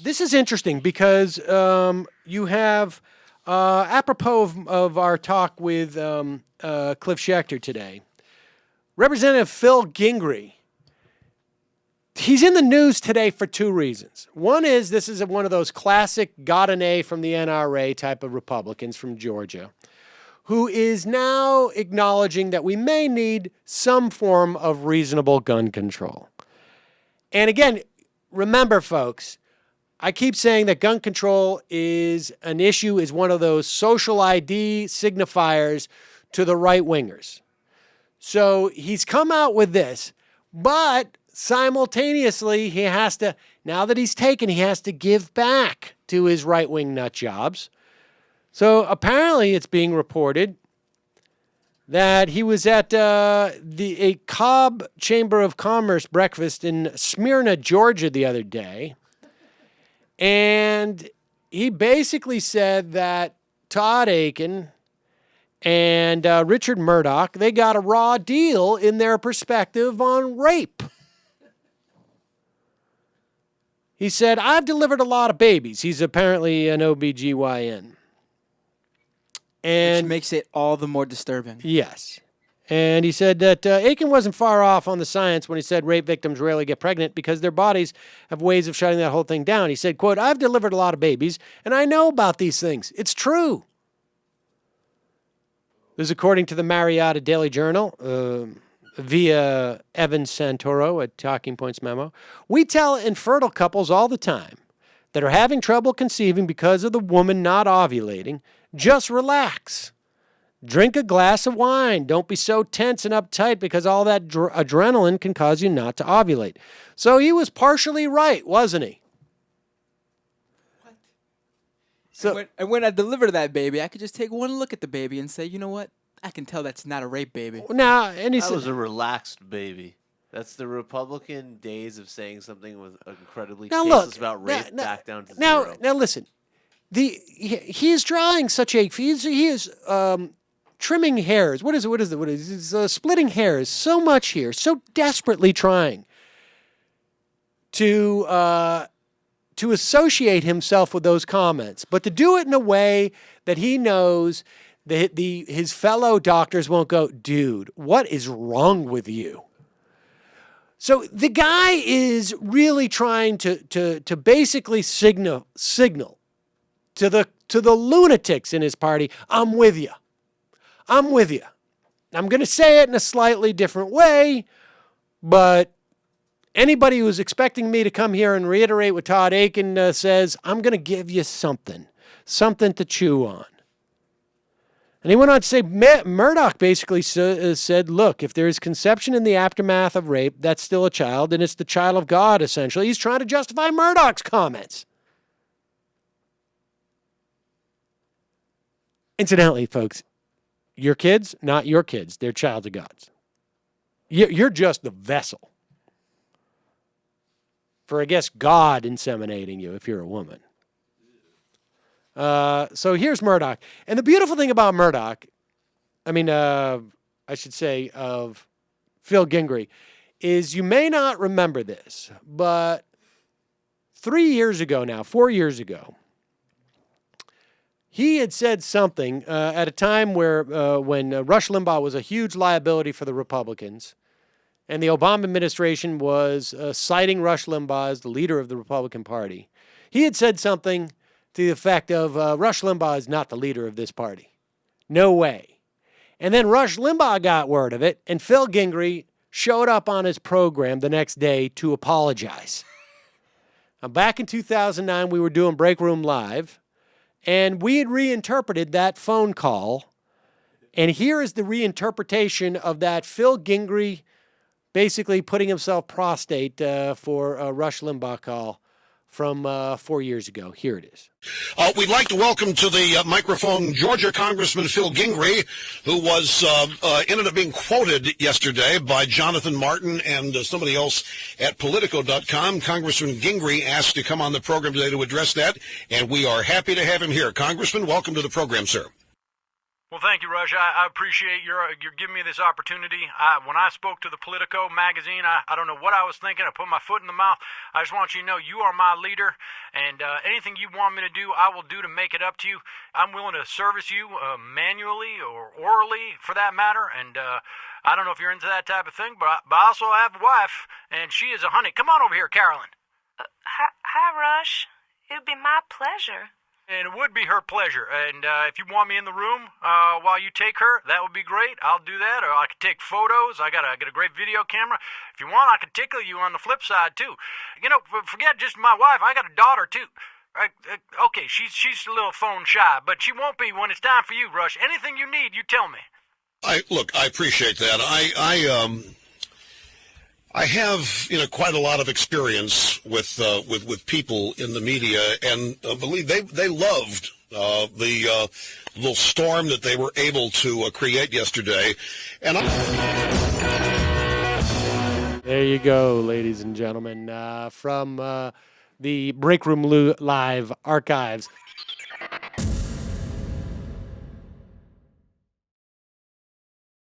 This is interesting because you have, apropos of our talk with Cliff Schechter today, Representative Phil Gingrey. He's in the news today for two reasons. One is this is one of those classic got an A from the NRA type of Republicans from Georgia, who is now acknowledging that we may need some form of reasonable gun control. And again, remember, folks, I keep saying that gun control is an issue, is one of those social ID signifiers to the right-wingers. So he's come out with this, but simultaneously he has to, now that he's taken, he has to give back to his right-wing nut jobs. So apparently it's being reported that he was at a Cobb Chamber of Commerce breakfast in Smyrna, Georgia the other day. And he basically said that Todd Akin and Richard Murdoch, they got a raw deal in their perspective on rape. He said, I've delivered a lot of babies. He's apparently an OB-GYN. Which makes it all the more disturbing. Yes. And he said that Akin wasn't far off on the science when he said rape victims rarely get pregnant because their bodies have ways of shutting that whole thing down. He said, quote, I've delivered a lot of babies, and I know about these things. It's true. This is according to the Marietta Daily Journal via Evan Santoro at Talking Points Memo. We tell infertile couples all the time that are having trouble conceiving because of the woman not ovulating, just relax. Drink a glass of wine. Don't be so tense and uptight because all that adrenaline can cause you not to ovulate. So he was partially right, wasn't he? What? So, and when I deliver that baby, I could just take one look at the baby and say, you know what? I can tell that's not a rape baby. Now, and he That said, was a relaxed baby. That's the Republican days of saying something with incredibly cases about rape back down to zero. Now listen, he is drawing such a he is trimming hairs. What is it? He's splitting hairs so much here, so desperately trying to associate himself with those comments, but to do it in a way that he knows that his fellow doctors won't go, dude, what is wrong with you? So the guy is really trying to basically signal to the lunatics in his party, I'm with you. I'm with you. I'm going to say it in a slightly different way, but anybody who's expecting me to come here and reiterate what Tod Akin says, I'm going to give you something to chew on. And he went on to say, Murdoch basically said, look, if there is conception in the aftermath of rape, that's still a child, and it's the child of God, essentially. He's trying to justify Murdoch's comments. Incidentally, folks, your kids, not your kids. They're child of God's. You're just the vessel for, I guess, God inseminating you if you're a woman. So here's Murdoch. And the beautiful thing about Murdoch, I should say of Phil Gingrey, is you may not remember this, but 4 years ago, he had said something at a time when Rush Limbaugh was a huge liability for the Republicans, and the Obama administration was citing Rush Limbaugh as the leader of the Republican Party. He had said something to the effect of, Rush Limbaugh is not the leader of this party. No way. And then Rush Limbaugh got word of it, and Phil Gingrey showed up on his program the next day to apologize. Now, back in 2009, we were doing Break Room Live, and we had reinterpreted that phone call, and here is the reinterpretation of that Phil Gingrey basically putting himself prostate for a Rush Limbaugh call from 4 years ago. Here it is. We'd like to welcome to the microphone Georgia Congressman Phil Gingrey, who was ended up being quoted yesterday by Jonathan Martin and somebody else at Politico.com. Congressman Gingrey asked to come on the program today to address that, and we are happy to have him here. Congressman, welcome to the program, sir. Well, thank you, Rush. I appreciate you're giving me this opportunity. When I spoke to the Politico magazine, I don't know what I was thinking. I put my foot in the mouth. I just want you to know you are my leader, and anything you want me to do, I will do to make it up to you. I'm willing to service you manually or orally, for that matter, and I don't know if you're into that type of thing, but I also have a wife, and she is a honey. Come on over here, Carolyn. Hi, Rush. It would be my pleasure. And it would be her pleasure. And if you want me in the room while you take her, that would be great. I'll do that. Or I could take photos. I got a great video camera. If you want, I could tickle you on the flip side, too. You know, forget just my wife. I got a daughter, too. Okay, she's a little phone shy, but she won't be when it's time for you, Rush. Anything you need, you tell me. Look, I appreciate that. I have, quite a lot of experience with people in the media, and believe they loved the little storm that they were able to create yesterday. And there you go, ladies and gentlemen, from the Break Room Live archives.